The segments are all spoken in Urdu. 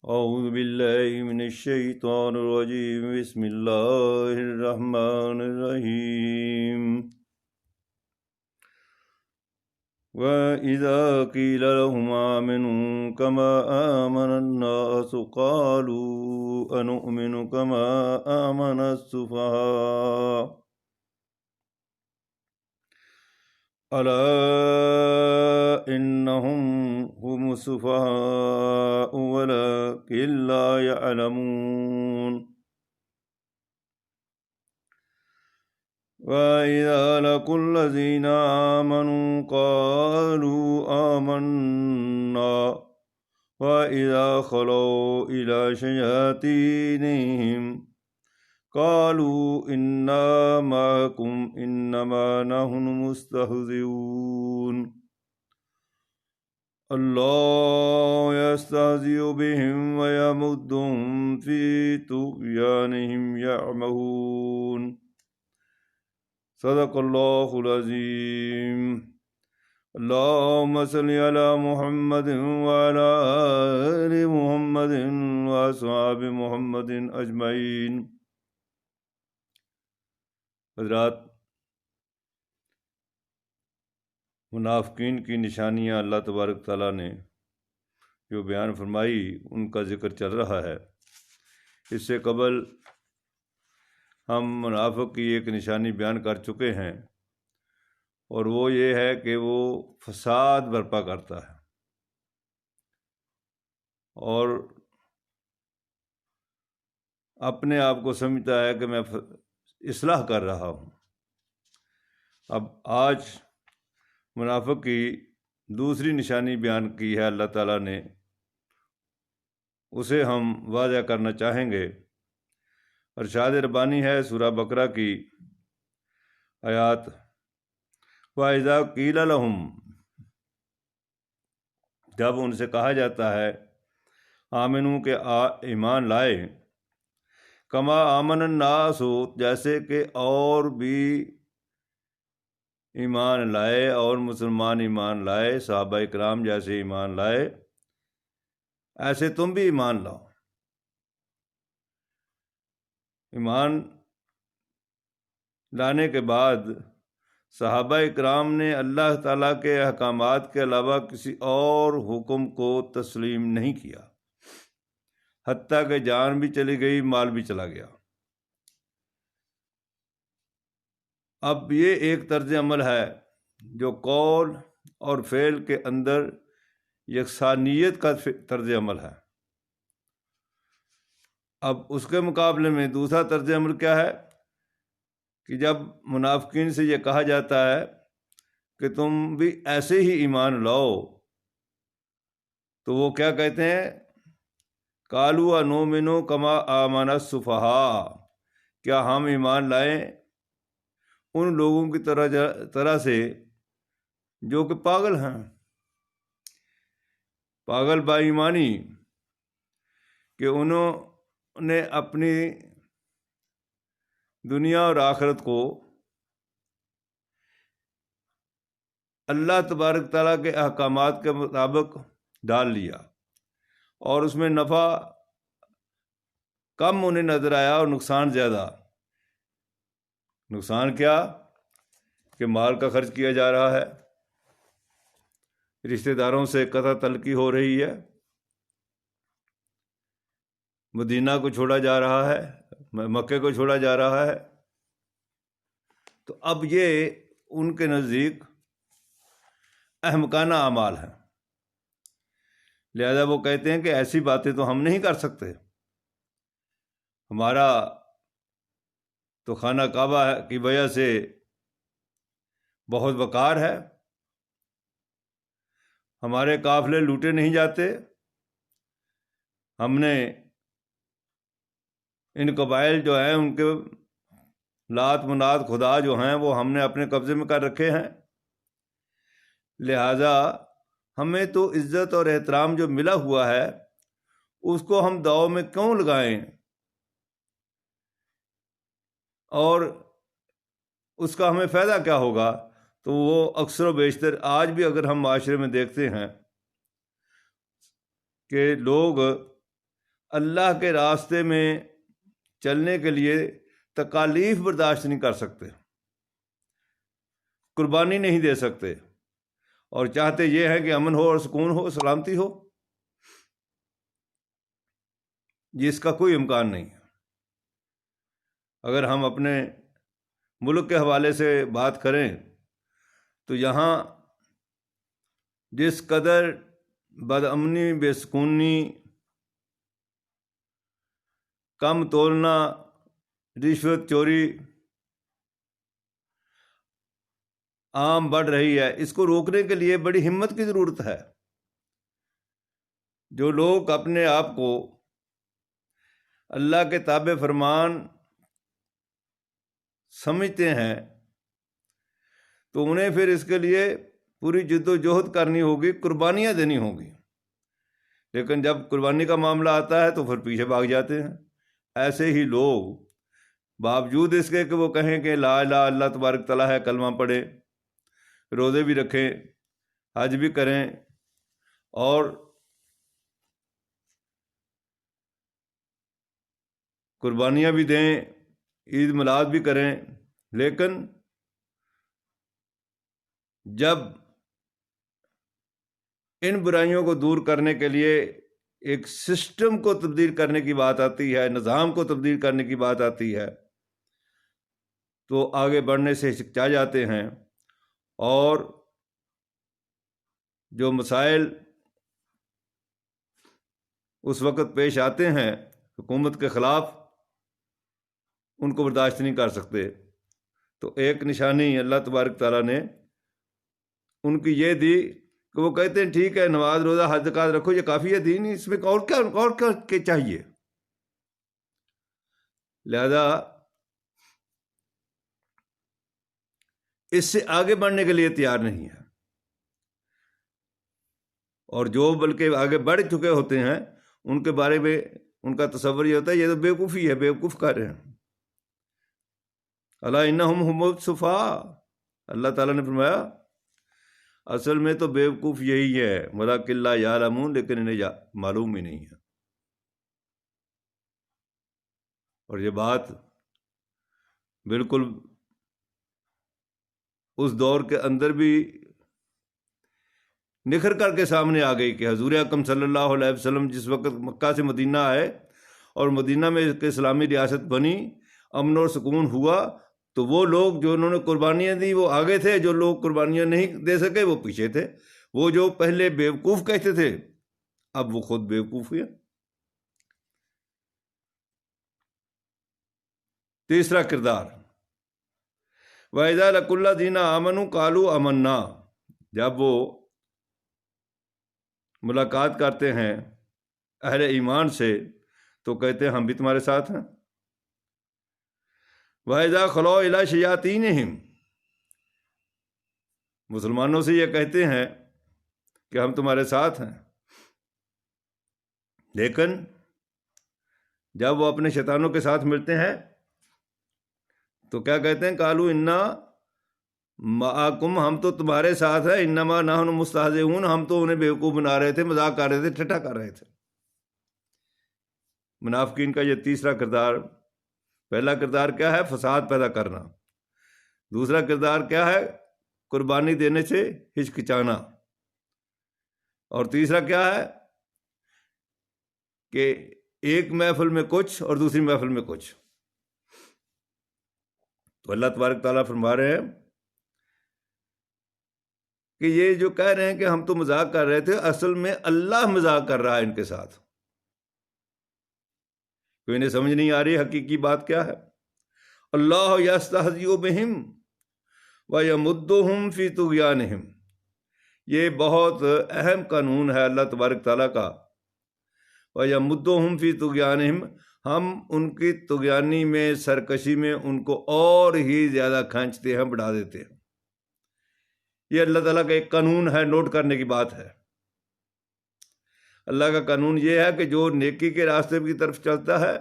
اعوذ باللہ من الشیطان الرجیم بسم اللہ الرحمن الرحیم وَإِذَا قِيلَ لَهُمْ آمِنُوا كَمَا آمَنَ النَّاسُ قَالُوا أَنُؤْمِنُ كَمَا آمَنَ السُّفَهَاءُ أَلَا إِنَّهُمْ هُمُ السُّفَهَاءُ وَلَكِنْ لَا يَعْلَمُونَ وَإِذَا لَقُوا الَّذِينَ آمَنُوا قَالُوا آمَنَّا وَإِذَا خَلَوْا إِلَى شَيَاطِينِهِمْ قَالُوا إِنَّا مَعَكُمْ إِنَّمَا نَحْنُ مُسْتَهْزِئُونَ اللَّهُ يَسْتَهْزِئُ بِهِمْ وَيَمُدُّهُمْ فِي طُغْيَانِهِمْ يَعْمَهُونَ صدق اللہ العظیم۔ اللہم صلی علی محمد وعلی آل محمد واصحاب محمد اجمعین۔ حضرات، منافقین کی نشانیاں اللہ تبارک تعالیٰ نے جو بیان فرمائی ان کا ذکر چل رہا ہے۔ اس سے قبل ہم منافق کی ایک نشانی بیان کر چکے ہیں، اور وہ یہ ہے کہ وہ فساد برپا کرتا ہے اور اپنے آپ کو سمجھتا ہے کہ میں اصلاح کر رہا ہوں۔ اب آج منافق کی دوسری نشانی بیان کی ہے اللہ تعالیٰ نے، اسے ہم واضح کرنا چاہیں گے۔ ارشاد ربانی ہے سورہ بقرہ کی آیات وَإِذَا قِيلَ لَهُمْ، جب ان سے کہا جاتا ہے آمنو کہ ایمان لائے، کما آمن الناس، جیسے کہ اور بھی ایمان لائے اور مسلمان ایمان لائے، صحابہ اکرام جیسے ایمان لائے، ایسے تم بھی ایمان لاؤ۔ ایمان لانے کے بعد صحابہ اکرام نے اللہ تعالیٰ کے احکامات کے علاوہ کسی اور حکم کو تسلیم نہیں کیا، حتیٰ کہ جان بھی چلی گئی، مال بھی چلا گیا۔ اب یہ ایک طرز عمل ہے جو قول اور فعل کے اندر یکسانیت کا طرز عمل ہے۔ اب اس کے مقابلے میں دوسرا طرز عمل کیا ہے کہ جب منافقین سے یہ کہا جاتا ہے کہ تم بھی ایسے ہی ایمان لاؤ، تو وہ کیا کہتے ہیں؟ قالوا انؤمن کما آمن السفہاء، کیا ہم ایمان لائیں ان لوگوں کی طرح سے جو کہ پاگل ہیں، پاگل با ایمانی، کہ انہوں نے اپنی دنیا اور آخرت کو اللہ تبارک تعالیٰ کے احکامات کے مطابق ڈال لیا، اور اس میں نفع کم انہیں نظر آیا اور نقصان زیادہ۔ نقصان کیا کہ مال کا خرچ کیا جا رہا ہے، رشتہ داروں سے قطع تلقی ہو رہی ہے، مدینہ کو چھوڑا جا رہا ہے، مکے کو چھوڑا جا رہا ہے۔ تو اب یہ ان کے نزدیک احمقانہ اعمال ہیں، لہذا وہ کہتے ہیں کہ ایسی باتیں تو ہم نہیں کر سکتے، ہمارا تو خانہ کعبہ کی وجہ سے بہت وقار ہے، ہمارے قافلے لوٹے نہیں جاتے، ہم نے ان قبائل جو ہیں ان کے لات منات خدا جو ہیں وہ ہم نے اپنے قبضے میں کر رکھے ہیں، لہذا ہمیں تو عزت اور احترام جو ملا ہوا ہے اس کو ہم داؤ میں کیوں لگائیں، اور اس کا ہمیں فائدہ کیا ہوگا؟ تو وہ اکثر و بیشتر آج بھی اگر ہم معاشرے میں دیکھتے ہیں کہ لوگ اللہ کے راستے میں چلنے کے لیے تکالیف برداشت نہیں کر سکتے، قربانی نہیں دے سکتے، اور چاہتے یہ ہے کہ امن ہو اور سکون ہو، سلامتی ہو، جس کا کوئی امکان نہیں ہے۔ اگر ہم اپنے ملک کے حوالے سے بات کریں تو یہاں جس قدر بدامنی، بے سکونی، کم تولنا، رشوت چوری عام بڑھ رہی ہے، اس کو روکنے کے لیے بڑی ہمت کی ضرورت ہے۔ جو لوگ اپنے آپ کو اللہ کے تابع فرمان سمجھتے ہیں تو انہیں پھر اس کے لیے پوری جد و جہد کرنی ہوگی، قربانیاں دینی ہوں گی، لیکن جب قربانی کا معاملہ آتا ہے تو پھر پیچھے بھاگ جاتے ہیں۔ ایسے ہی لوگ باوجود اس کے کہ وہ کہیں کہ لا الہ الا اللہ تبارک تعالیٰ ہے، کلمہ پڑھیں، روزے بھی رکھیں، حج بھی کریں، اور قربانیاں بھی دیں، عید میلاد بھی کریں، لیکن جب ان برائیوں کو دور کرنے کے لیے ایک سسٹم کو تبدیل کرنے کی بات آتی ہے، نظام کو تبدیل کرنے کی بات آتی ہے، تو آگے بڑھنے سے ہچکچا جاتے ہیں، اور جو مسائل اس وقت پیش آتے ہیں حکومت کے خلاف، ان کو برداشت نہیں کر سکتے۔ تو ایک نشانی اللہ تبارک تعالیٰ نے ان کی یہ دی کہ وہ کہتے ہیں ٹھیک ہے، نماز روزہ حج زکوٰۃ رکھو، یہ کافی ہے دین، اس میں اور کیا چاہیے؟ لہذا اس سے آگے بڑھنے کے لیے تیار نہیں ہے، اور جو بلکہ آگے بڑھ چکے ہوتے ہیں ان کے بارے میں ان کا تصور یہ ہوتا ہے یہ تو بیوقوفی ہے، بیوقوف کر رہے ہیں۔ الا انہم ھم السفہاء، اللہ تعالیٰ نے فرمایا اصل میں تو بیوقوف یہی ہے، ولکن لا یعلمون، لیکن انہیں معلوم ہی نہیں ہے۔ اور یہ بات بالکل اس دور کے اندر بھی نکھر کر کے سامنے آ گئی کہ حضور اکرم صلی اللہ علیہ وسلم جس وقت مکہ سے مدینہ آئے اور مدینہ میں اسلامی ریاست بنی، امن اور سکون ہوا، تو وہ لوگ جو انہوں نے قربانیاں دی وہ آگے تھے، جو لوگ قربانیاں نہیں دے سکے وہ پیچھے تھے۔ وہ جو پہلے بیوقوف کہتے تھے اب وہ خود بیوقوف ہوئے۔ تیسرا کردار، وَإِذَا لَقُوا الَّذِينَ آمَنُوا قَالُوا آمَنَّا، جب وہ ملاقات کرتے ہیں اہل ایمان سے تو کہتے ہیں ہم بھی تمہارے ساتھ ہیں۔ وَإِذَا خَلَوْا إِلَىٰ شَيَاطِینِہِمْ، مسلمانوں سے یہ کہتے ہیں کہ ہم تمہارے ساتھ ہیں، لیکن جب وہ اپنے شیطانوں کے ساتھ ملتے ہیں تو کیا کہتے ہیں؟ قالوا انا معکم، ہم تو تمہارے ساتھ ہیں، انما نحن مستہزئون، ہم تو انہیں بیوقوف بنا رہے تھے، مذاق کر رہے تھے، ٹھٹھا کر رہے تھے۔ منافقین کا یہ تیسرا کردار۔ پہلا کردار کیا ہے؟ فساد پیدا کرنا۔ دوسرا کردار کیا ہے؟ قربانی دینے سے ہچکچانا۔ اور تیسرا کیا ہے کہ ایک محفل میں کچھ اور دوسری محفل میں کچھ۔ تو اللہ تبارک تعالیٰ فرما رہے ہیں کہ یہ جو کہہ رہے ہیں کہ ہم تو مذاق کر رہے تھے، اصل میں اللہ مذاق کر رہا ہے ان کے ساتھ، تو انہیں سمجھ نہیں آ رہی حقیقی بات کیا ہے۔ اللہ یستہزئ بہم ویمدھم فی طغیانہم، یہ بہت اہم قانون ہے اللہ تبارک تعالیٰ کا۔ ویمدھم فی طغیانہم، ہم ان کی طغیانی میں، سرکشی میں ان کو اور ہی زیادہ کھینچتے ہیں، بڑھا دیتے ہیں۔ یہ اللہ تعالیٰ کا ایک قانون ہے، نوٹ کرنے کی بات ہے۔ اللہ کا قانون یہ ہے کہ جو نیکی کے راستے کی طرف چلتا ہے،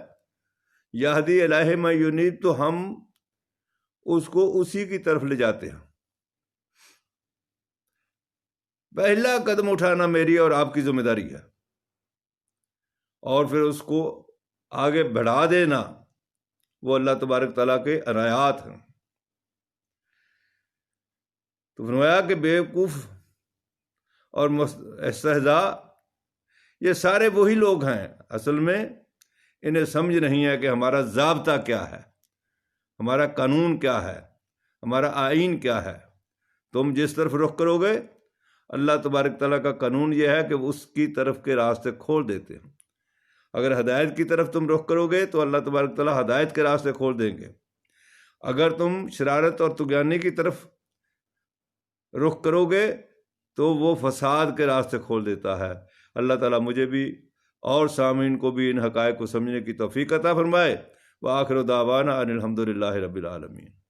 یہدی الیہ من ینیب، تو ہم اس کو اسی کی طرف لے جاتے ہیں۔ پہلا قدم اٹھانا میری اور آپ کی ذمہ داری ہے، اور پھر اس کو آگے بڑھا دینا، وہ اللہ تبارک تعالیٰ کے عنایات ہیں۔ تو فرمایا کہ بیوقوف اور استہزاء یہ سارے وہی لوگ ہیں، اصل میں انہیں سمجھ نہیں ہے کہ ہمارا ضابطہ کیا ہے، ہمارا قانون کیا ہے، ہمارا آئین کیا ہے۔ تم جس طرف رخ کرو گے، اللہ تبارک تعالیٰ کا قانون یہ ہے کہ اس کی طرف کے راستے کھول دیتے ہیں۔ اگر ہدایت کی طرف تم رخ کرو گے تو اللہ تبارک تعالیٰ ہدایت کے راستے کھول دیں گے۔ اگر تم شرارت اور طغیانی کی طرف رخ کرو گے تو وہ فساد کے راستے کھول دیتا ہے۔ اللہ تعالیٰ مجھے بھی اور سامعین کو بھی ان حقائق کو سمجھنے کی توفیق عطا فرمائے۔ وآخر دعوانا ان الحمد للہ رب العالمین۔